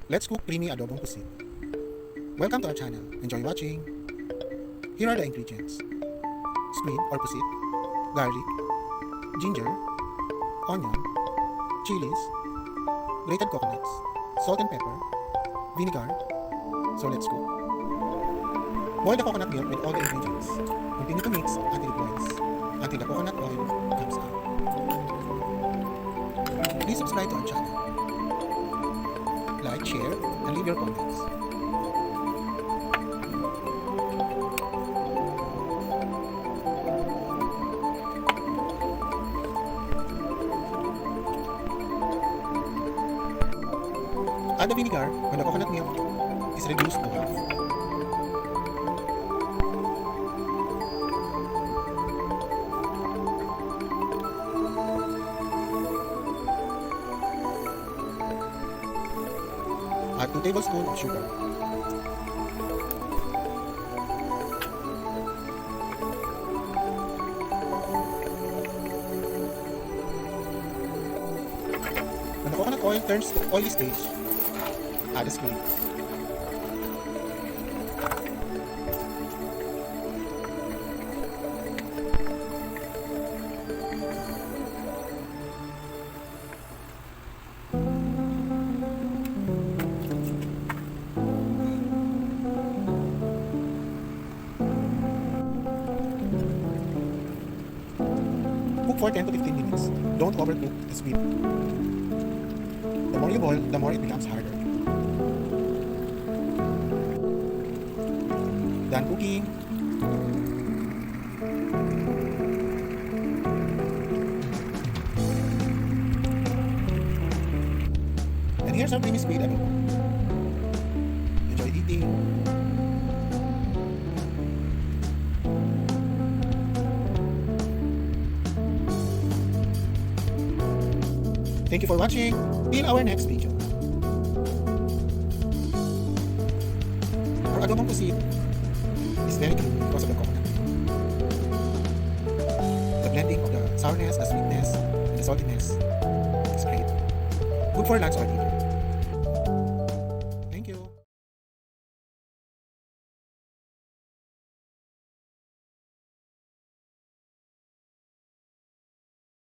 Let's cook creamy adobong pusit. Welcome to our channel. Enjoy watching. Here are the ingredients. Squid or pusit, garlic, ginger, onion, chilies, grated coconuts, salt and pepper, vinegar. So let's cook. Boil the coconut milk with all the ingredients. Continue to mix until it boils, until the coconut oil comes out. Please subscribe to our channel. Like, share, and leave your comments. Add the vinegar when the coconut milk is reduced to half. Add 2 tablespoons of sugar. When the coconut oil turns to oily stage, add the squid. Cook for 10 to 15 minutes. Don't overcook the squid. The more you boil, the more it becomes harder. Done cooking. And here's our creamy squid adobo. Enjoy eating. Thank you for watching. Till our next video. Our adobong pusit is very creamy because of the coconut. The blending of the sourness, the sweetness, and the saltiness is great. Good for lunch or dinner.